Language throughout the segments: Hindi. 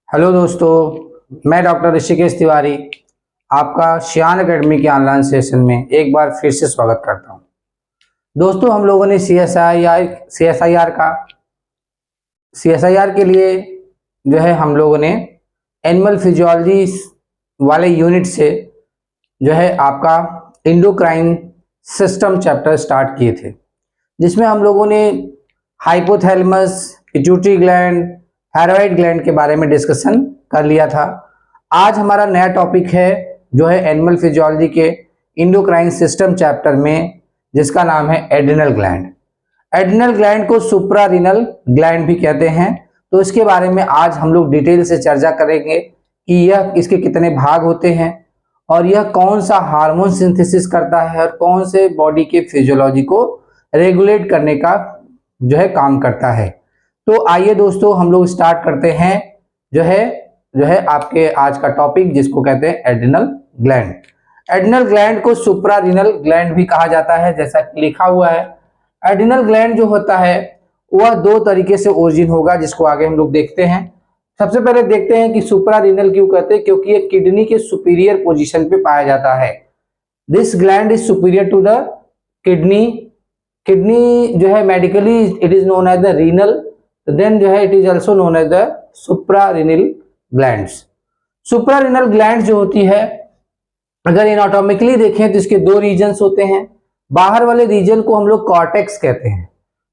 हेलो दोस्तों, मैं डॉक्टर ऋषिकेश तिवारी आपका शियान एकेडमी के ऑनलाइन सेशन में एक बार फिर से स्वागत करता हूं। दोस्तों, हम लोगों ने सीएसआईआर के लिए जो है हम लोगों ने एनिमल फिजियोलॉजी वाले यूनिट से जो है आपका एंडोक्राइन सिस्टम चैप्टर स्टार्ट किए थे, जिसमें हम लोगों ने hypothalamus, pituitary gland, thyroid gland के बारे में डिस्कशन कर लिया था। आज हमारा नया टॉपिक है जो है एनिमल फिजियोलॉजी के एंडोक्राइन सिस्टम चैप्टर में, जिसका नाम है एड्रिनल ग्लैंड। एड्रिनल ग्लैंड को सुप्रारीनल ग्लैंड भी कहते हैं। तो इसके बारे में आज हम लोग डिटेल से चर्चा करेंगे कि यह इसके कितने भाग होते हैं और यह कौन सा हार्मोन सिंथेसिस करता है और कौन से बॉडी के फिजियोलॉजी को रेगुलेट करने का जो है काम करता है। तो आइए दोस्तों, हम लोग स्टार्ट करते हैं जो है आपके आज का टॉपिक, जिसको कहते हैं एड्रिनल ग्लैंड। एड्रिनल ग्लैंड को सुप्रारीनल ग्लैंड भी कहा जाता है, जैसा कि लिखा हुआ है। एड्रिनल ग्लैंड जो होता है वह दो तरीके से ओरिजिन होगा, जिसको आगे हम लोग देखते हैं। सबसे पहले देखते हैं कि सुप्रारीनल क्यों कहते हैं, क्योंकि ये किडनी के सुपीरियर पोजीशन पे पाया जाता है। This gland is superior to the kidney. Kidney जो है medically it is known as the renal, then जो है it is also known as the suprarenal glands. Suprarenal gland जो होती है, अगर एनाटॉमिकली देखें तो इसके दो रीजन्स होते हैं। बाहर वाले रीजन को हम लोग कॉर्टेक्स कहते हैं।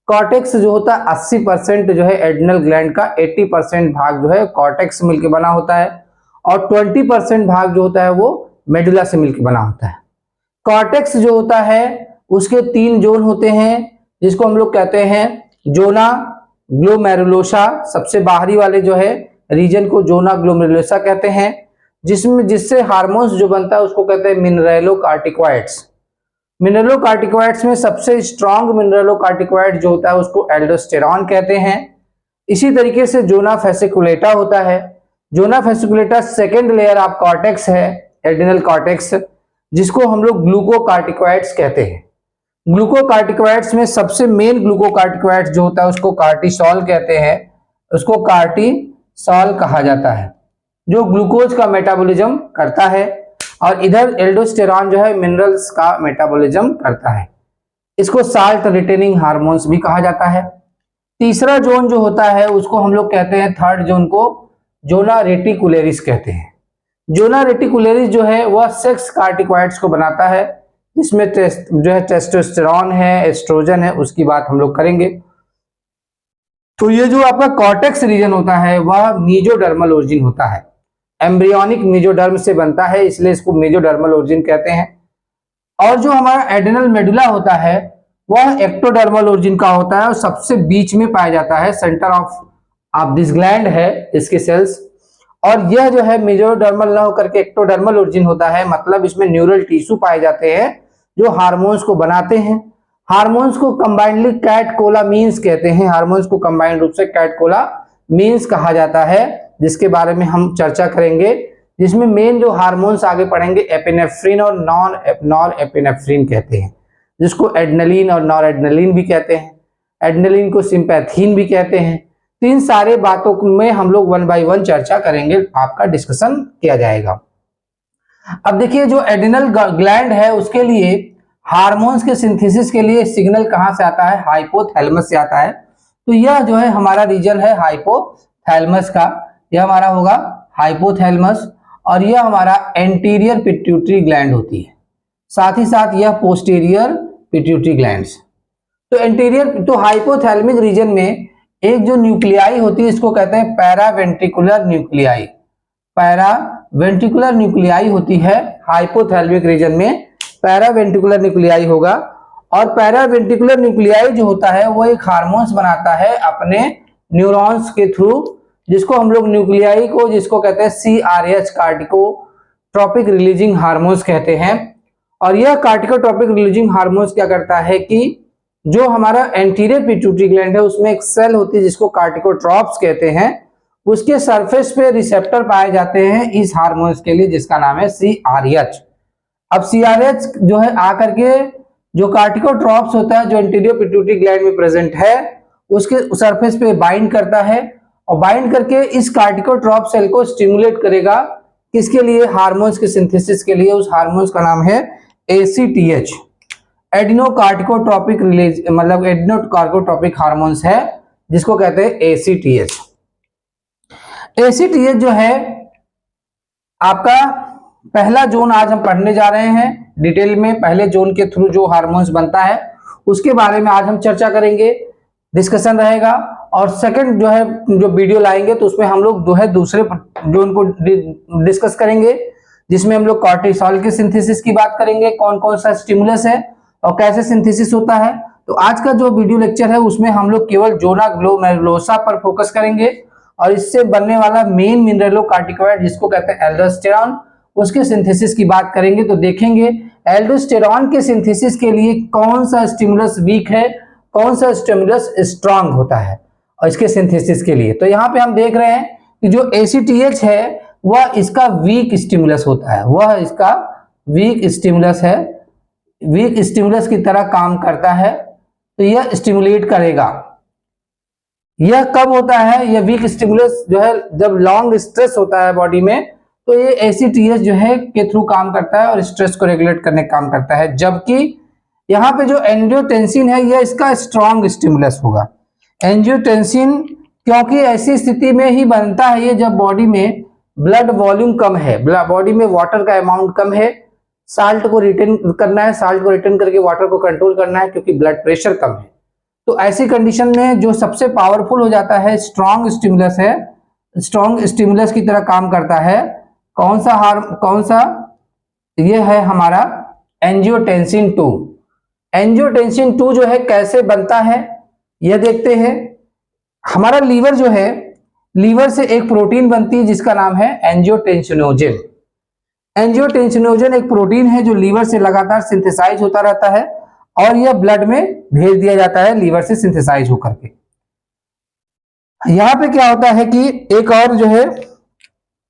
कॉर्टेक्स जो होता है 80% जो है एड्रिनल ग्लैंड का 80% भाग जो है कॉर्टेक्स मिलकर बना होता है और 20% भाग जो होता है वो मेडुला से मिलकर बना होता है। कॉर्टेक्स जो होता है उसके 3 जोन होते हैं, जिसको हम लोग कहते हैं जोना ग्लोमेरुलोसा। सबसे बाहरी वाले जो है रीजन को जोना ग्लोमेरुलोसा कहते हैं, जिससे हार्मोन्स जो बनता है उसको कहते हैं मिनरेलोकार्टिकॉइड्स। मिनरेलोकार्टिकॉइड्स में सबसे स्ट्रॉन्ग मिनरेलोकार्टिकॉइड जो होता है उसको एल्डोस्टेरॉन कहते हैं। इसी तरीके से जोना फेसिकुलेटा होता है। Zona fasciculata second layer of cortex है, एड्रिनल कॉर्टेक्स, जिसको हम लोग ग्लूकोकार्टिकॉइड्स कहते हैं। ग्लूकोकार्टिकॉइड्स में सबसे मेन ग्लूकोकार्टिकॉइड्स जो होता है उसको कार्टिसोल कहते हैं, उसको कार्टिसोल कहा जाता है, जो ग्लूकोज का मेटाबॉलिज्म करता है। और इधर एल्डोस्टेरॉन जो है मिनरल्स का मेटाबॉलिज्म करता है। इसको साल्ट रिटेनिंग हार्मोन्स भी कहा जाता है। तीसरा जोन जो होता है उसको हम लोग कहते हैं, थर्ड जोन को जोना रेटिकुलेरिस कहते हैं। जोना रेटिकुलेरिस जो है वह सेक्स कार्टिकॉइड्स को बनाता है, जिसमें जो है टेस्टोस्टेरॉन है, एस्ट्रोजन है, उसकी बात हम लोग करेंगे। तो ये जो आपका कॉर्टेक्स रीजन होता है वह मेसोडर्मल ओरिजिन होता है, एम्ब्रियोनिक मेसोडर्म से बनता है, इसलिए इसको मेसोडर्मल ओरिजिन कहते हैं। और जो हमारा एड्रिनल मेडुला होता है वह एक्टोडर्मल ओरिजिन का होता है और सबसे बीच में पाया जाता है, सेंटर ऑफ दिस ग्लैंड है इसके सेल्स। और यह जो है मेसोडर्मल ना होकर के एक्टोडर्मल ओरिजिन होता है, मतलब इसमें न्यूरल टिश्यू पाए जाते हैं जो हार्मोन्स को बनाते हैं। हार्मोन्स को कंबाइंडली कैटकोलामीन्स कहते हैं। हार्मोन्स को कंबाइंड रूप से कैटकोलामीन्स कहा जाता है, जिसके बारे में हम चर्चा करेंगे, जिसमें मेन जो हार्मोन्स आगे पढ़ेंगे एपिनेफ्रिन और नॉन एपिनेफ्रिन कहते हैं, जिसको एड्रेनलिन और नॉर एड्रेनलिन भी कहते हैं। एड्रेनलिन को सिंपैथीन भी कहते हैं। तो इन सारे बातों में हम लोग 1 बाय 1 चर्चा करेंगे, आपका डिस्कशन किया जाएगा। अब देखिए, जो एड्रिनल ग्लैंड है उसके लिए हार्मोन्स के सिंथेसिस के लिए सिग्नल कहां से आता है, हाइपोथैलेमस से आता है। तो यह जो है हमारा रीजन है हाइपोथैलेमस का, यह हमारा होगा हाइपोथैलेमस। और यह हमारा एंटीरियर पिट्यूटरी ग्लैंड होती है, साथ ही साथ यह पोस्टीरियर पिट्यूटरी ग्लैंड्स। तो हाइपोथैलेमिक रीजन में एक जो न्यूक्लियाई होती है इसको कहते हैं पैरावेंट्रिकुलर न्यूक्लियाई। पैरावेंट्रिकुलर न्यूक्लियाई होती है हाइपोथैलेमिक रीजन में, पैरावेंट्रिकुलर न्यूक्लियाई होगा। और पैरावेंट्रिकुलर न्यूक्लियाई जो होता है वो एक हार्मोन्स बनाता है अपने न्यूरॉन्स के थ्रू, जिसको हम लोग न्यूक्लियाई को जिसको कहते हैं CRH, कार्टिकोट्रोपिक रिलीजिंग हार्मोन्स कहते हैं। और यह कार्टिकोट्रोपिक रिलीजिंग हार्मोन्स क्या करता है कि जो हमारा एंटीरियर पिट्यूटरी ग्लैंड है उसमें एक सेल होती है जिसको कार्टिकोट्रॉप्स कहते हैं, उसके सरफेस पे रिसेप्टर पाए जाते हैं इस हार्मोन्स के लिए, जिसका नाम है CRH। अब CRH जो है आकर के जो कार्टिकोट्रॉप्स होता है जो एंटीरियर पिट्यूटरी ग्लैंड में प्रेजेंट है उसके सरफेस पे बाइंड करता है और बाइंड करके इस कार्टिकोट्रॉप सेल को स्टिमुलेट करेगा। किसके लिए? हार्मोन्स के सिंथेसिस के लिए। उस हार्मोन्स का नाम है ACTH, एडिनोकार्टिकोट्रोपिक रिलीज, मतलब एडिनोकार्टिकोट्रोपिक हार्मोन्स है, जिसको कहते हैं ACTH। ACTH जो है आपका पहला जोन आज हम पढ़ने जा रहे हैं डिटेल में। पहले जोन के थ्रू जो हार्मोन्स बनता है उसके बारे में आज हम चर्चा करेंगे, डिस्कशन रहेगा। और सेकंड जो है जो वीडियो लाएंगे तो उसमें हम लोग जो है दूसरे जोन को डिस्कस करेंगे, जिसमें हम लोग कॉर्टिसोल के सिंथेसिस की बात करेंगे, कौन कौन सा स्टिमुलस है और कैसे सिंथेसिस होता है। तो आज का जो वीडियो लेक्चर है उसमें हम लोग केवल जोना ग्लोमेरुलोसा पर फोकस करेंगे और इससे बनने वाला मेन मिनरलोकार्टिकॉइड जिसको कहते हैं एल्डोस्टेरॉन, उसके सिंथेसिस की बात करेंगे। तो देखेंगे एल्डोस्टेरॉन के सिंथेसिस के लिए कौन सा स्टिमुलस वीक है, कौन सा स्टिमुलस स्ट्रांग होता है और इसके सिंथेसिस के लिए। तो यहाँ पे हम देख रहे हैं कि जो ACTH है वह इसका वीक स्टिमुलस होता है, वह इसका वीक स्टिमुलस है, वीक स्टिमुलस की तरह काम करता है। तो यह स्टिमुलेट करेगा। यह कब होता है? यह वीक स्टिमुलस जो है जब लॉन्ग स्ट्रेस होता है बॉडी में, तो ये ACTH जो है के थ्रू काम करता है और स्ट्रेस को रेगुलेट करने का काम करता है। जबकि यहाँ पे जो एंजियोटेंसिन है यह इसका स्ट्रॉन्ग स्टिमुलस होगा। एंजियोटेंसिन क्योंकि ऐसी स्थिति में ही बनता है ये जब बॉडी में ब्लड वॉल्यूम कम है, बॉडी में वाटर का अमाउंट कम है, साल्ट को रिटेन करना है, साल्ट को रिटेन करके वाटर को कंट्रोल करना है क्योंकि ब्लड प्रेशर कम है। तो ऐसी कंडीशन में जो सबसे पावरफुल हो जाता है स्ट्रॉन्ग स्टिमुलस है, स्ट्रॉन्ग स्टिमुलस की तरह काम करता है। कौन सा? ये है हमारा एंजियोटेंसिन 2। एंजियोटेंसिन 2 जो है कैसे बनता है यह देखते हैं। हमारा लीवर जो है, लीवर से एक प्रोटीन बनती है जिसका नाम है एंजियोटेंसिनोजन। एंजियोटेंसिनोजन एक प्रोटीन है जो लीवर से लगातार सिंथेसाइज होता रहता है और यह ब्लड में भेज दिया जाता है लीवर से सिंथेसाइज होकर के। यहां पे क्या होता है कि एक और जो है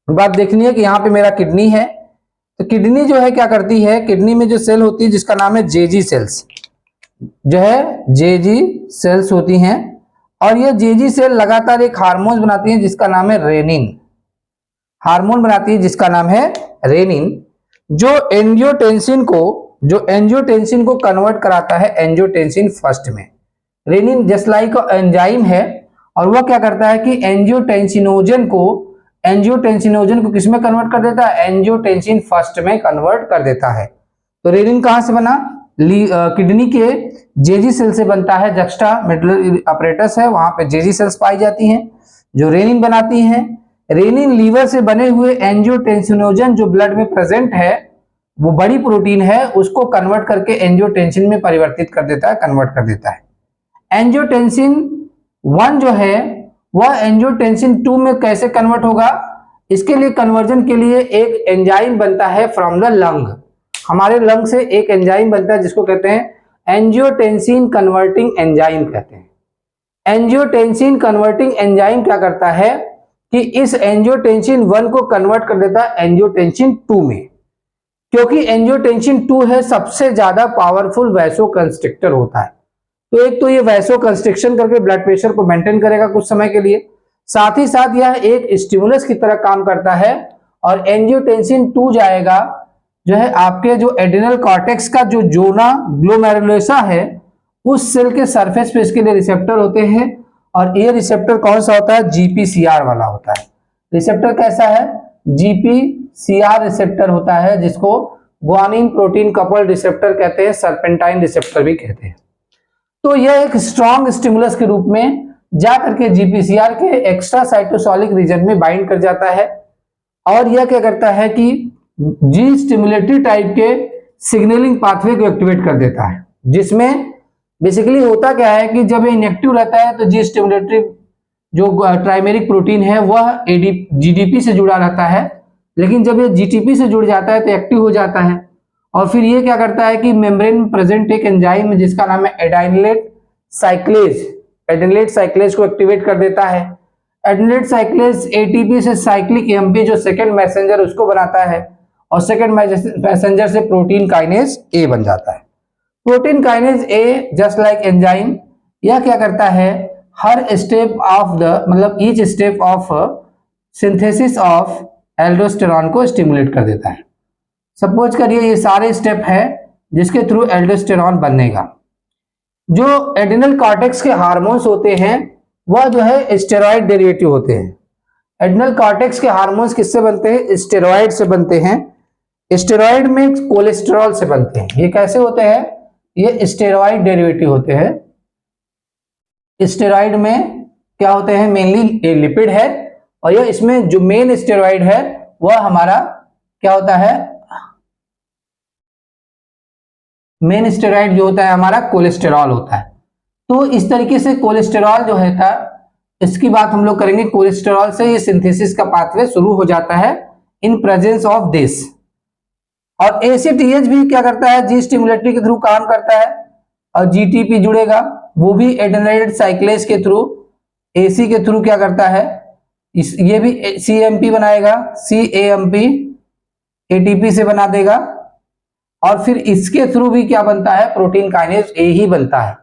बात देखनी है कि यहाँ पे मेरा किडनी है, तो किडनी जो है क्या करती है, किडनी में जो सेल होती है जिसका नाम है जेजी सेल्स, जो है जेजी सेल्स होती हैं और ये जेजी सेल लगातार एक हार्मोन बनाती है जिसका नाम है रेनिन। हार्मोन बनाती है जिसका नाम है रेनिन, जो एंजियोटेंसिन को कन्वर्ट कराता है एंजियोटेंसिन फर्स्ट में। रेनिन जस्ट लाइक एंजाइम है और वह क्या करता है कि एंजियोटेंसिनोजन को किसमें कन्वर्ट कर देता है? एंजियोटेंसिन फर्स्ट में कन्वर्ट कर देता है। तो रेनिन कहां से बना? किडनी के जेजी सेल से बनता है। जक्स्टा मेडुलरी अपरेटस है, वहां पे जेजी सेल्स पाई जाती हैं जो रेनिन बनाती हैं। रेनिन लीवर से बने हुए एंजियोटेंसिनोजन जो ब्लड में प्रेजेंट है, वो बड़ी प्रोटीन है, उसको कन्वर्ट करके एंजियोटेंसिन में परिवर्तित कर देता है, कन्वर्ट कर देता है। एंजियोटेंसिन 1 जो है वह एंजियोटेंसिन 2 में कैसे कन्वर्ट होगा? इसके लिए कन्वर्जन के लिए एक एंजाइम बनता है फ्रॉम द लंग। हमारे लंग से एक एंजाइम बनता है जिसको कहते हैं एंजियोटेंसिन कन्वर्टिंग एंजाइम कहते हैं। एंजियोटेंसिन कन्वर्टिंग एंजाइम क्या करता है कि इस एंजियोटेंसिन 1 को कन्वर्ट कर देता है एंजियोटेंसिन 2 में, क्योंकि एंजियोटेंसिन 2 है सबसे ज्यादा पावरफुल वैसोकंस्ट्रिक्टर होता है। तो एक तो ये वैसोकंस्ट्रिक्शन करके ब्लड प्रेशर को मेंटेन करेगा कुछ समय के लिए, साथ ही साथ यह एक स्टिमुलस की तरह काम करता है। और एंजियोटेंसिन 2 जाएगा जो है आपके जो एड्रिनल कॉर्टेक्स का जो जोना ग्लोमेरुलोसा है उस सेल के सरफेस पे इसके लिए रिसेप्टर होते हैं और ये रिसेप्टर कौन सा होता है? GPCR वाला होता है। रिसेप्टर कैसा है? GPCR रिसेप्टर होता है, जिसको ग्वानिन प्रोटीन कपल्ड रिसेप्टर कहते हैं, सर्पेंटाइन रिसेप्टर भी कहते हैं। तो यह एक स्ट्रॉन्ग स्टिमुलस के रूप में जाकर के GPCR के एक्स्ट्रा साइटोसोलिक रीजन में बाइंड कर जाता है और यह क्या करता है कि जी स्टिमुलेटरी टाइप के सिग्नलिंग पाथवे को एक्टिवेट कर देता है, जिसमें बेसिकली होता क्या है कि जब ये इनएक्टिव रहता है तो जी स्टिमुलेटरी जो ट्राइमेरिक प्रोटीन है वह GDP से जुड़ा रहता है, लेकिन जब ये GTP से जुड़ जाता है तो एक्टिव हो जाता है और फिर ये क्या करता है कि मेम्ब्रेन में प्रेजेंट एक एंजाइम है जिसका नाम है एडेनिलेट साइक्लेज को एक्टिवेट कर देता है। एडेनिलेट साइक्लेज ATP से साइक्लिक AMP जो सेकंड मैसेंजर उसको बनाता है और सेकंड मैसेंजर से प्रोटीन काइनेज A बन जाता है। Protein kinase A just like enzyme, यह क्या करता है हर स्टेप ऑफ द मतलब each step of synthesis of aldosterone को स्टिमुलेट कर देता है। सपोज करिए ये सारे स्टेप है जिसके थ्रू एल्डोस्टेरॉन बनेगा। जो एड्रिनल कॉर्टेक्स के हार्मोन्स होते हैं वह जो है स्टेरॉइड डेरिवेटिव होते हैं। एड्रिनल कॉर्टेक्स के हार्मोन्स किससे बनते हैं? स्टेरॉइड से बनते हैं। स्टेरॉइड में कोलेस्टेरॉल से बनते हैं। ये कैसे होते हैं? ये स्टेरॉइड डेरिवेटिव होते हैं। स्टेरॉइड में क्या होते हैं? मेनली लिपिड है, और ये इसमें जो मेन स्टेरॉइड है वह हमारा क्या होता है? मेन स्टेरॉइड जो होता है हमारा कोलेस्टेरॉल होता है। तो इस तरीके से कोलेस्टेरॉल जो है था, इसकी बात हम लोग करेंगे। कोलेस्टेरॉल से ये सिंथेसिस का पाथवे शुरू हो जाता है इन प्रेजेंस ऑफ दिस। और ACTH भी क्या करता है? जी स्टिमुलेटरी के थ्रू काम करता है, और GTP जुड़ेगा, वो भी एडेनाइड साइक्लेज के थ्रू, AC के थ्रू क्या करता है? ये भी CMP बनाएगा, CAMP ATP से बना देगा, और फिर इसके थ्रू भी क्या बनता है? प्रोटीन काइनेज A ही बनता है।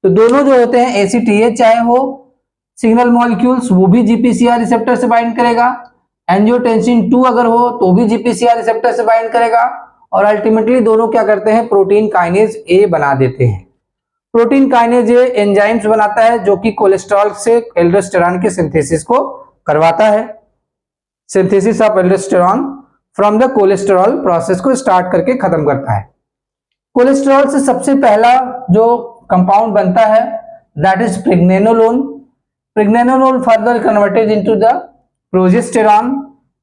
तो दोनों जो होते हैं ACTH चाहे वो सिग्नल मॉलिक्यूल्स, वो भी GPCR रिसेप्टर से बाइंड करेगा। एंजियोटेंसिन 2 अगर हो तो भी GPCR रिसेप्टर से बाइंड करेगा, और अल्टीमेटली दोनों क्या करते हैं? प्रोटीन काइनेज A बना देते हैं। प्रोटीन काइनेज A एंजाइम्स बनाता है जो कि कोलेस्ट्रॉल से एल्डोस्टेरॉन के सिंथेसिस को करवाता है। Synthesis of aldosterone from the cholesterol process को स्टार्ट करके खत्म करता है। कोलेस्ट्रॉल से सबसे पहला जो कंपाउंड बनता है that is pregnenolone. Pregnenolone further converted into the progesterone.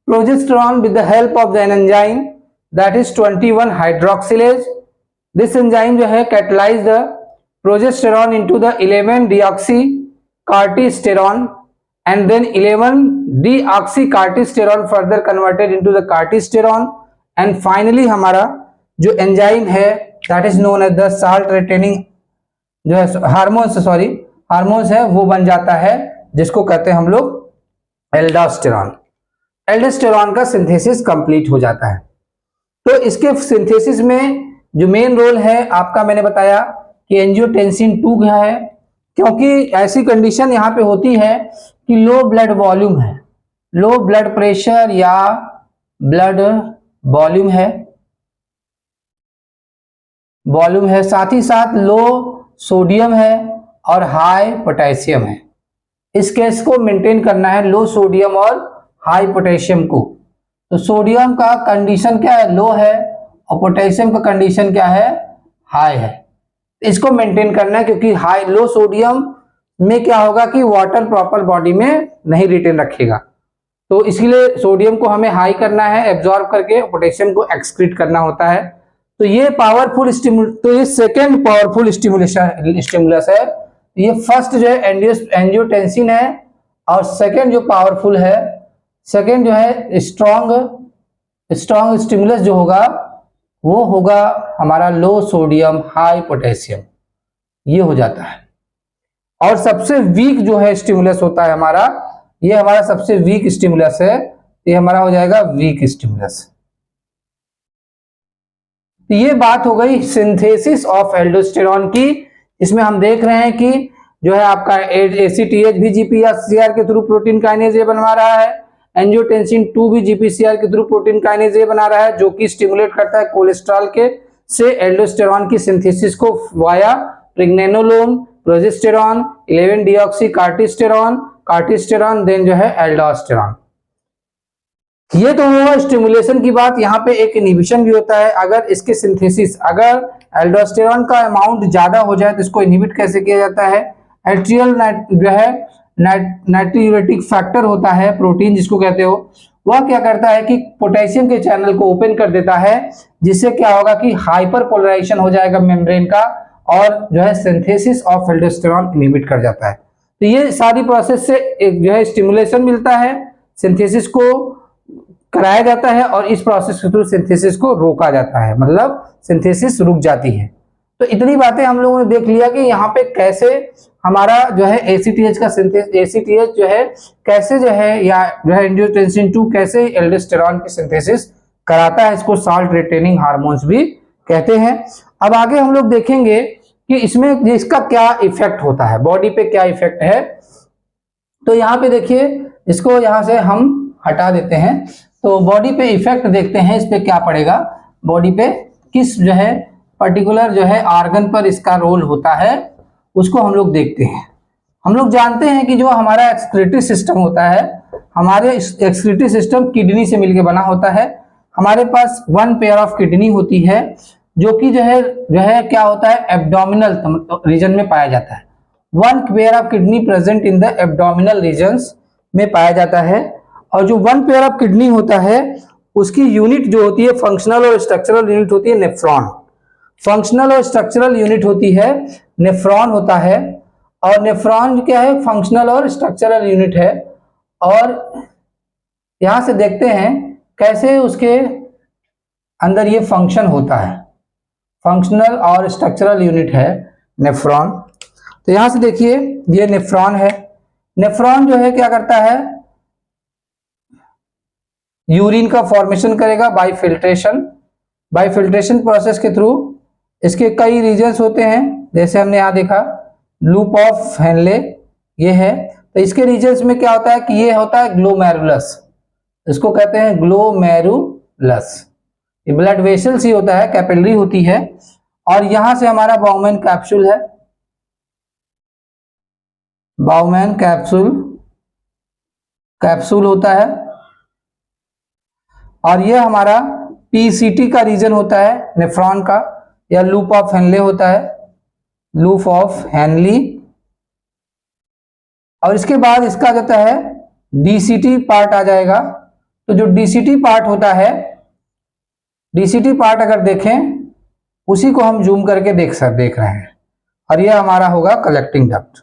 Progesterone with the help of the enzyme that is 21 hydroxylase. This enzyme जो है catalyse the progesterone into the 11 deoxy corticosterone and then 11 deoxycartisterone further converted into the cartisterone, and finally हमारा जो एंजाइम है that is known as the salt retaining जो है हार्मोन्स है वो बन जाता है, जिसको कहते हैं हम लोग एल्डोस्टेरॉन। एल्डोस्टेरॉन का सिंथेसिस कंप्लीट हो जाता है। तो इसके सिंथेसिस में जो मेन रोल है आपका, मैंने बताया कि एंजियोटेंसिन 2 क्या है, क्योंकि ऐसी कंडीशन यहाँ पे होती है कि लो ब्लड वॉल्यूम है, लो ब्लड प्रेशर या ब्लड वॉल्यूम है, साथ ही साथ लो सोडियम है और हाई पोटेशियम है। इस केस को मेंटेन करना है, लो सोडियम और हाई पोटेशियम को। तो सोडियम का कंडीशन क्या है? लो है, और पोटेशियम का कंडीशन क्या है? हाई है। इसको मेंटेन करना है, क्योंकि हाई लो सोडियम में क्या होगा कि वाटर प्रॉपर बॉडी में नहीं रिटेन रखेगा, तो इसलिए सोडियम को हमें हाई करना है एब्जॉर्ब करके, पोटेशियम को एक्सक्रीट करना होता है। तो ये पावरफुल तो ये सेकेंड पावरफुल स्टिमुलस है। ये फर्स्ट जो है एंजियोटेंसिन है, और सेकेंड जो पावरफुल है, सेकेंड जो है स्ट्रॉन्ग स्टिमुलस जो होगा वो होगा हमारा लो सोडियम हाई पोटेशियम, ये हो जाता है। और सबसे वीक जो है स्टिमुलस होता है हमारा, ये हमारा सबसे वीक स्टिमुलस है, ये हमारा हो जाएगा वीक स्टिमुलस। तो ये बात हो गई सिंथेसिस ऑफ एल्डोस्टेरॉन की। इसमें हम देख रहे हैं कि जो है आपका ACTH भी GPCR के थ्रू प्रोटीन काइनेज A बनवा रहा है, एंजियोटेंसिन 2 भी GPCR के थ्रू प्रोटीन काइनेज A बना रहा है, जो कि स्टिमुलेट करता है कोलेस्ट्रॉल के से एल्डोस्टेरॉन की सिंथेसिस को वाया प्रेग्नेनोलोन, प्रोजेस्टेरॉन, 11 डीऑक्सी कार्टिस्टेरॉन, देन जो है एल्डोस्टेरॉन। ये तो हुआ स्टिमुलेशन की बात। यहाँ पे एक इनहिबिशन भी होता है। अगर इसके सिंथेसिस, अगर एल्डोस्टेरॉन का अमाउंट ज्यादा हो जाए तो इसको इनहिबिट कैसे किया जाता है? एट्रियल जो है नाइट्रियोरेटिक फैक्टर होता है, प्रोटीन जिसको कहते हो, वह क्या करता है कि पोटेशियम के चैनल को ओपन कर देता है, जिससे क्या होगा कि हाइपर पोलराइजेशन हो जाएगा मेम्ब्रेन का, और जो है सिंथेसिस ऑफ एल्डोस्टेरॉन इनहिबिट कर जाता है। तो ये सारी प्रोसेस से एक जो है स्टिमुलेशन मिलता है, सिंथेसिस को कराया जाता है, और इस प्रोसेस के थ्रू सिंथेसिस को रोका जाता है, मतलब सिंथेसिस रुक जाती है। तो इतनी बातें हम लोगों ने देख लिया कि यहाँ पे कैसे हमारा जो है ACTH का ACTH जो है कैसे जो है, या जो है एंजियोटेंसिन 2 कैसे एल्डोस्टेरॉन की सिंथेसिस कराता है। इसको साल्ट रिटेनिंग हार्मोन्स भी कहते हैं। अब आगे हम लोग देखेंगे कि इसमें इसका क्या इफेक्ट होता है, बॉडी पे क्या इफेक्ट है। तो यहाँ पे देखिए, इसको यहाँ से हम हटा देते हैं, तो बॉडी पे इफेक्ट देखते हैं, इस पे क्या पड़ेगा, बॉडी पे किस जो है पर्टिकुलर जो है ऑर्गन पर इसका रोल होता है, उसको हम लोग देखते हैं। हम लोग जानते हैं कि जो हमारा एक्सक्रीटरी सिस्टम होता है, हमारे एक्सक्रीटरी सिस्टम किडनी से मिलकर बना होता है। हमारे पास 1 पेयर ऑफ किडनी होती है, जो कि जो है क्या होता है, एब्डोमिनल रीजन में पाया जाता है। 1 pair of kidney present in the abdominal regions में पाया जाता है। और जो 1 पेयर ऑफ किडनी होता है, उसकी यूनिट जो होती है, फंक्शनल और स्ट्रक्चरल यूनिट होती है नेफ्रॉन। फंक्शनल और स्ट्रक्चरल यूनिट होती है नेफ्रॉन होता है। और नेफ्रॉन क्या है, फंक्शनल और स्ट्रक्चरल यूनिट है। और यहां से देखते हैं कैसे उसके अंदर ये फंक्शन होता है। फंक्शनल और स्ट्रक्चरल यूनिट है नेफ्रॉन। तो यहां से देखिए, ये नेफ्रॉन है। नेफ्रॉन जो है क्या करता है, यूरिन का फॉर्मेशन करेगा bye filtration. Bye filtration process के थ्रू इसके कई रीजन्स होते हैं, जैसे हमने यहां देखा लूप ऑफ हेनले ये है। तो इसके रीजन्स में क्या होता है कि ये होता है ग्लोमेरुलस, इसको कहते हैं ग्लोमेरुलस। ये ब्लड वेसल्स ही होता है, कैपिलरी होती है। और यहां से हमारा बाउमेन कैप्सूल है, बाउमेन कैप्सूल होता है। और ये हमारा पीसीटी का रीजन होता है नेफ्रॉन का, या लूप ऑफ हेनले होता है, लूप ऑफ हेनली। और इसके बाद इसका जो है डीसीटी पार्ट आ जाएगा। तो जो डीसीटी पार्ट होता है, डीसीटी पार्ट अगर देखें, उसी को हम जूम करके देख रहे हैं। और ये हमारा होगा कलेक्टिंग डक्ट।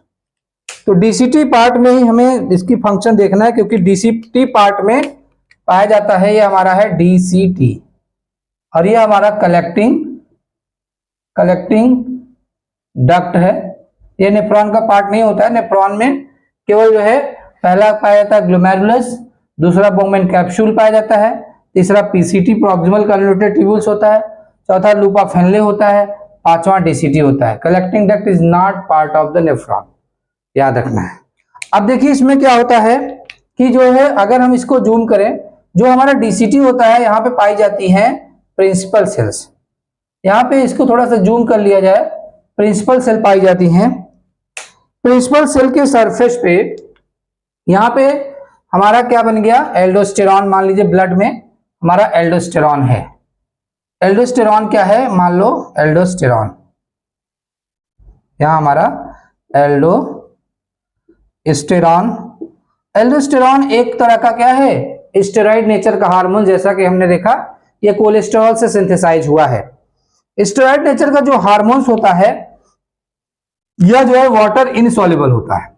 तो डीसीटी पार्ट में ही हमें इसकी फंक्शन देखना है, क्योंकि डीसीटी पार्ट में पाया जाता है, ये हमारा है डीसीटी। और ये हमारा कलेक्टिंग डक्ट है। ये नेफ्रॉन का पार्ट नहीं होता है। नेफ्रॉन में केवल जो है पहला पाया जाता है ग्लोमेरुलस, दूसरा बाउमेन कैप्सूल पाया जाता है, तीसरा पीसीटी प्रॉक्सिमल कन्वोल्यूटेड ट्यूब्यूल्स होता है, चौथा लूप ऑफ हेनले होता है, पांचवा डीसीटी होता है। Collecting duct is not part of the nephron, याद रखना है। अब देखिए इसमें क्या होता है कि जो है अगर हम इसको जूम करें, जो हमारा डीसीटी होता है, यहाँ पे पाई जाती हैं प्रिंसिपल सेल्स। यहाँ पे इसको थोड़ा सा जूम कर लिया जाए, प्रिंसिपल सेल पाई जाती हैं। प्रिंसिपल सेल के सरफेस पे यहाँ पे हमारा क्या बन गया, एल्डोस्टेरॉन। मान लीजिए ब्लड में हमारा एल्डोस्टेरॉन है। एल्डोस्टेरॉन क्या है, मान लो एल्डोस्टेरॉन, यहां हमारा एल्डोस्टेरॉन एक तरह का क्या है, स्टेरॉइड नेचर का हार्मोन। जैसा कि हमने देखा ये कोलेस्ट्रॉल से सिंथेसाइज हुआ है। स्टेरॉइड नेचर का जो हार्मोन्स होता है, यह जो है वाटर इनसॉल्युबल होता है,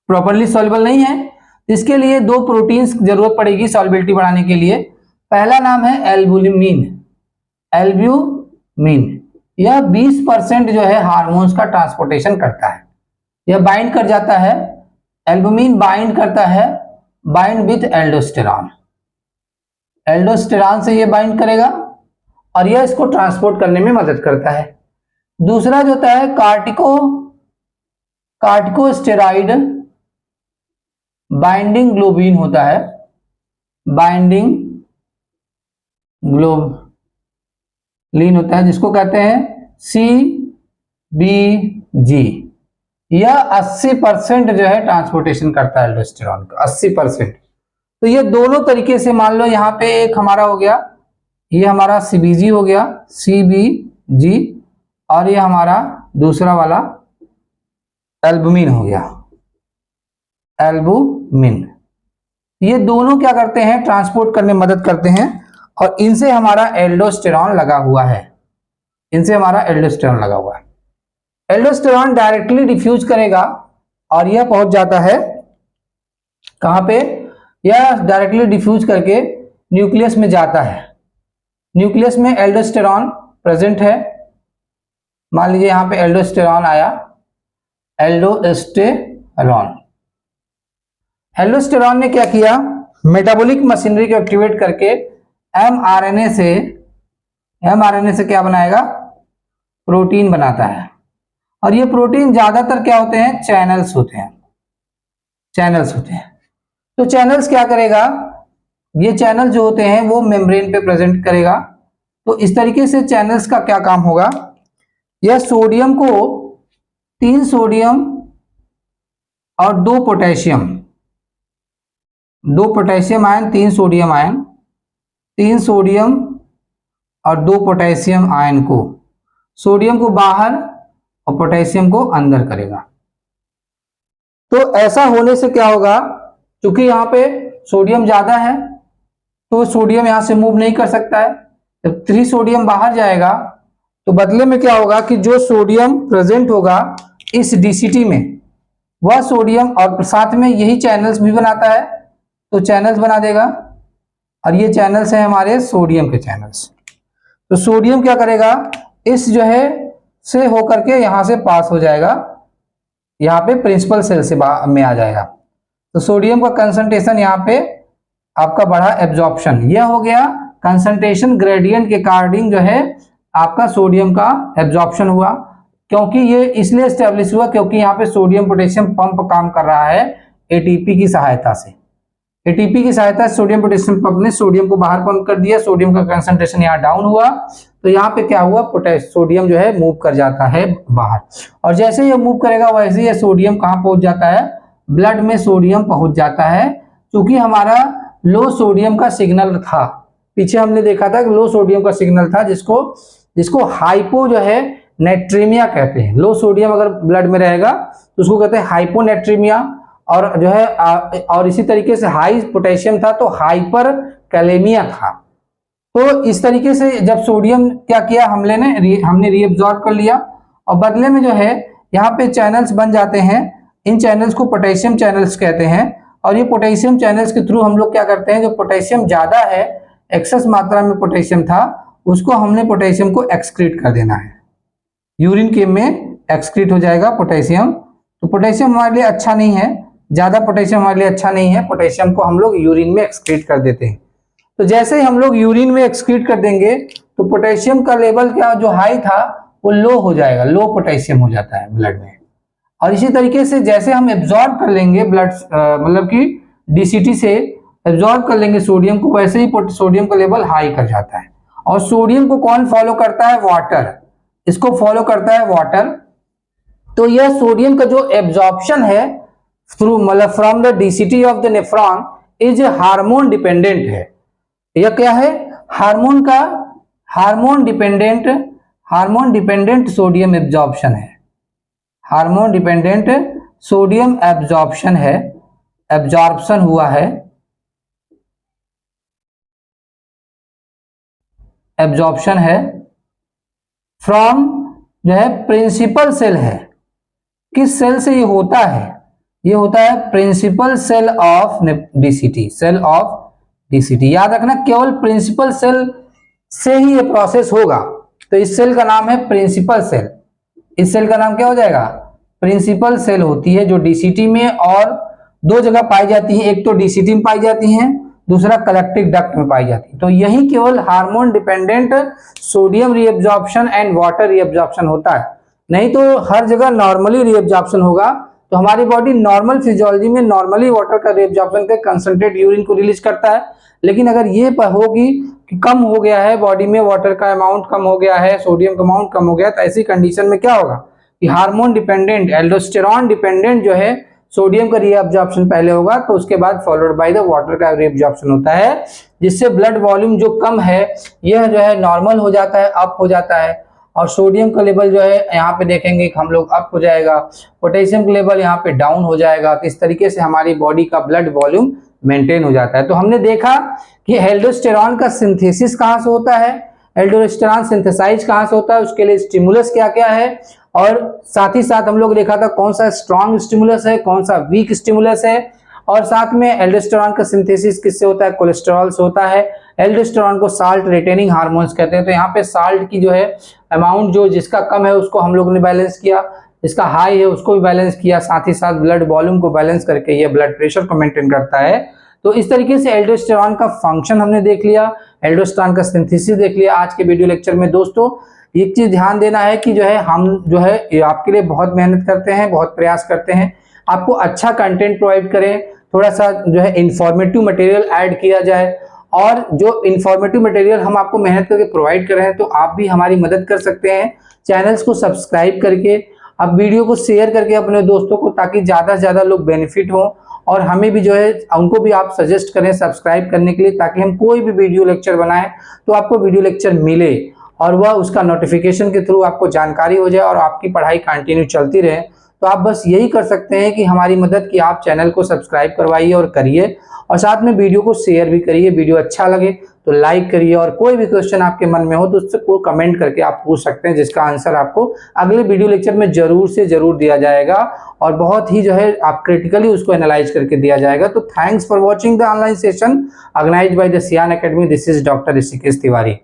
प्रॉपर्ली सॉल्युबल नहीं है। इसके लिए 2 प्रोटीन्स की जरूरत पड़ेगी सॉल्युबिलिटी बढ़ाने के लिए। पहला नाम है एल्ब्यूमिन। यह 20% जो है हार्मोन्स का ट्रांसपोर्टेशन करता है। यह बाइंड कर जाता है, एल्ब्यूमिन बाइंड करता है, बाइंड विथ एल्डोस्टेरॉन। एल्डोस्टेरॉन से यह बाइंड करेगा और यह इसको ट्रांसपोर्ट करने में मदद करता है। दूसरा जो होता है कार्टिकोस्टेरॉइड बाइंडिंग ग्लोबिन होता है, बाइंडिंग ग्लोबलिन होता है, जिसको कहते हैं CBG। यह 80% जो है ट्रांसपोर्टेशन करता है एल्डोस्टेरॉन का, 80%। तो ये दोनों तरीके से, मान लो यहाँ पे एक हमारा हो गया, ये हमारा CBG हो गया, CBG, और ये हमारा दूसरा वाला एल्ब्यूमिन हो गया, एल्ब्यूमिन। ये दोनों क्या करते हैं, ट्रांसपोर्ट करने में मदद करते हैं। और इनसे हमारा एल्डोस्टेरॉन लगा हुआ है, एल्डोस्टेरॉन डायरेक्टली डिफ्यूज करेगा और यह पहुंच जाता है कहां पे, यह डायरेक्टली डिफ्यूज करके न्यूक्लियस में जाता है। न्यूक्लियस में एल्डोस्टेरॉन प्रेजेंट है। मान लीजिए यहां पे एल्डोस्टेरॉन आया, एल्डोस्टेरॉन ने क्या किया, मेटाबॉलिक मशीनरी को एक्टिवेट करके एमआरएनए से क्या बनाएगा, प्रोटीन बनाता है। और ये प्रोटीन ज्यादातर क्या होते हैं, चैनल्स होते हैं, चैनल्स होते हैं। तो चैनल्स क्या करेगा, ये चैनल जो होते हैं वो मेम्ब्रेन पे प्रेजेंट करेगा। तो इस तरीके से चैनल्स का क्या काम होगा, यह सोडियम को 3 सोडियम और 2 potassium, 2 potassium ion 3 sodium ion, 3 sodium और 2 पोटेशियम आयन को, सोडियम को बाहर और पोटेशियम को अंदर करेगा। तो ऐसा होने से क्या होगा, क्योंकि यहाँ पे सोडियम ज्यादा है तो सोडियम यहां से मूव नहीं कर सकता है। जब 3 सोडियम बाहर जाएगा तो बदले में क्या होगा कि जो सोडियम प्रेजेंट होगा इस डीसीटी में, वह सोडियम और साथ में यही चैनल्स भी बनाता है, तो चैनल्स बना देगा। और ये चैनल्स हैं हमारे सोडियम के चैनल्स। तो सोडियम क्या करेगा, इस जो है से होकर के यहां से पास हो जाएगा, यहाँ पे प्रिंसिपल सेल से में आ जाएगा। तो सोडियम का कंसंट्रेशन यहाँ पे आपका बढ़ा, एब्जॉर्प्शन, यह हो गया कंसंट्रेशन ग्रेडियंट के अकॉर्डिंग जो है आपका सोडियम का एब्जॉर्प्शन हुआ। क्योंकि ये इसलिए स्टेब्लिश हुआ क्योंकि यहाँ पे सोडियम पोटेशियम पंप काम कर रहा है एटीपी की सहायता से। एटीपी की सहायता से सोडियम पोटेशियम पंप ने सोडियम को बाहर पंप कर दिया, सोडियम का कंसंट्रेशन यहाँ डाउन हुआ, तो यहाँ पे क्या हुआ, सोडियम जो है मूव कर जाता है बाहर। और जैसे ये मूव करेगा वैसे ये सोडियम कहाँ पहुंच जाता है, ब्लड में सोडियम पहुंच जाता है। क्योंकि हमारा लो सोडियम का सिग्नल था, पीछे हमने देखा था कि लो सोडियम का सिग्नल था, जिसको हाइपो जो है नेट्रीमिया कहते हैं। लो सोडियम अगर ब्लड में रहेगा तो उसको कहते हैं हाइपोनेट्रीमिया, और जो है और इसी तरीके से हाई पोटेशियम था तो हाइपर कैलेमिया था। तो इस तरीके से जब सोडियम क्या किया हमने रीअब्सॉर्ब कर लिया, और बदले में जो है यहाँ पे चैनल्स बन जाते हैं। इन चैनल्स को पोटेशियम चैनल्स कहते हैं। और ये पोटेशियम चैनल्स के थ्रू हम लोग क्या करते हैं, जो पोटेशियम ज्यादा है, एक्सेस मात्रा में पोटेशियम था, उसको हमने पोटेशियम को एक्सक्रीट कर देना है, यूरिन के में एक्सक्रीट हो जाएगा पोटेशियम। तो पोटेशियम हमारे लिए अच्छा नहीं है, ज्यादा पोटेशियम हमारे लिए अच्छा नहीं है, पोटेशियम को हम लोग यूरिन में एक्सक्रीट कर देते हैं। तो जैसे ही हम लोग यूरिन में एक्सक्रीट कर देंगे तो पोटेशियम का लेवल क्या जो हाई था वो लो हो जाएगा, लो पोटेशियम हो जाता है ब्लड में। और इसी तरीके से जैसे हम एब्जॉर्ब कर लेंगे ब्लड मतलब कि डीसीटी से एब्जॉर्ब कर लेंगे सोडियम को, वैसे ही सोडियम का लेवल हाई कर जाता है। और सोडियम को कौन फॉलो करता है, वाटर, इसको फॉलो करता है वाटर। तो यह सोडियम का जो एब्जॉर्प्शन है थ्रू मतलब from the DCT of the nephron is hormone dependent है। यह क्या है, हार्मोन डिपेंडेंट सोडियम एब्जॉर्प्शन है, हार्मोन डिपेंडेंट सोडियम एब्जॉर्प्शन है, एब्जॉर्प्शन हुआ है, एब्जॉर्प्शन है फ्रॉम जो है प्रिंसिपल सेल है। किस सेल से ये होता है, ये होता है principal cell of DCT, cell of DCT. याद रखना केवल प्रिंसिपल सेल से ही ये प्रोसेस होगा। तो इस सेल का नाम है प्रिंसिपल सेल। इस सेल का नाम क्या हो जाएगा, प्रिंसिपल सेल होती है, जो डीसीटी में और 2 जगह पाई जाती है, एक तो डीसीटी में पाई जाती है, दूसरा कलेक्टिव डक्ट में पाई जाती है। तो यही केवल hormone dependent sodium reabsorption and water reabsorption होता है, नहीं तो हर जगह नॉर्मली रीअब्जॉर्प्शन होगा। तो हमारी बॉडी नॉर्मल फिजियोलॉजी में नॉर्मली वाटर का रीअब्जॉर्प्शन के कंसंट्रेट यूरिन को रिलीज करता है। लेकिन अगर ये होगी कि कम हो गया है बॉडी में, वाटर का अमाउंट कम हो गया है, सोडियम का अमाउंट कम हो गया, तो ऐसी कंडीशन में क्या होगा कि हार्मोन डिपेंडेंट एल्डोस्टेरॉन डिपेंडेंट जो है सोडियम का रीअब्जॉर्प्शन पहले होगा, तो उसके बाद फॉलोड बाय द वाटर का रीअब्जॉर्प्शन होता है, जिससे ब्लड वॉल्यूम जो कम है यह जो है नॉर्मल हो जाता है, अप हो जाता है। और सोडियम का लेवल जो है यहाँ पे देखेंगे कि हम लोग अप हो जाएगा, पोटेशियम का लेवल यहाँ पे डाउन हो जाएगा। तो इस तरीके से हमारी बॉडी का ब्लड वॉल्यूम मेंटेन हो जाता है। तो हमने देखा कि एल्डोस्टेरॉन का सिंथेसिस कहाँ से होता है, एल्डोस्टेरॉन सिंथेसाइज कहाँ से होता है, उसके लिए स्टिमुलस क्या क्या है, और साथ ही साथ हम लोग देखा था कौन सा स्ट्रॉन्ग स्टिमुलस है, कौन सा वीक स्टिमुलस है, और साथ में एल्डोस्टेरॉन का सिंथेसिस किससे होता है, कोलेस्टेरॉल से होता है। एल्डोस्टेरॉन को साल्ट रिटेनिंग हार्मोन्स कहते हैं। तो यहाँ पे साल्ट की जो है अमाउंट जो जिसका कम है उसको हम लोग ने बैलेंस किया, जिसका हाई है उसको भी बैलेंस किया, साथ ही साथ ब्लड वॉल्यूम को बैलेंस करके ये ब्लड प्रेशर को मेंटेन करता है। तो इस तरीके से एल्डोस्टेरॉन का फंक्शन हमने देख लिया, एल्डोस्टेरॉन का सिंथेसिस देख लिया आज के वीडियो लेक्चर में दोस्तों, एक चीज ध्यान देना है कि जो है हम जो है आपके लिए बहुत मेहनत करते हैं, बहुत प्रयास करते हैं, आपको अच्छा कंटेंट प्रोवाइड करें, थोड़ा सा जो है इंफॉर्मेटिव मटेरियल ऐड किया जाए। और जो इंफॉर्मेटिव मटेरियल हम आपको मेहनत करके प्रोवाइड कर रहे हैं तो आप भी हमारी मदद कर सकते हैं चैनल्स को सब्सक्राइब करके, अब वीडियो को शेयर करके अपने दोस्तों को, ताकि ज़्यादा से ज़्यादा लोग बेनिफिट हो। और हमें भी जो है उनको भी आप सजेस्ट करें सब्सक्राइब करने के लिए, ताकि हम कोई भी वीडियो लेक्चर बनाएं तो आपको वीडियो लेक्चर मिले और वह उसका नोटिफिकेशन के थ्रू आपको जानकारी हो जाए और आपकी पढ़ाई कंटिन्यू चलती रहे। तो आप बस यही कर सकते हैं कि हमारी मदद की आप चैनल को सब्सक्राइब करवाइए और करिए, और साथ में वीडियो को शेयर भी करिए। वीडियो अच्छा लगे तो लाइक करिए, और कोई भी क्वेश्चन आपके मन में हो तो उससे को कमेंट करके आप पूछ सकते हैं, जिसका आंसर आपको अगले वीडियो लेक्चर में जरूर से जरूर दिया जाएगा और बहुत ही जो है आप क्रिटिकली उसको एनालाइज करके दिया जाएगा। तो thanks for watching the online session organised by the Cyan Academy. This is doctor Rishikesh Tiwari.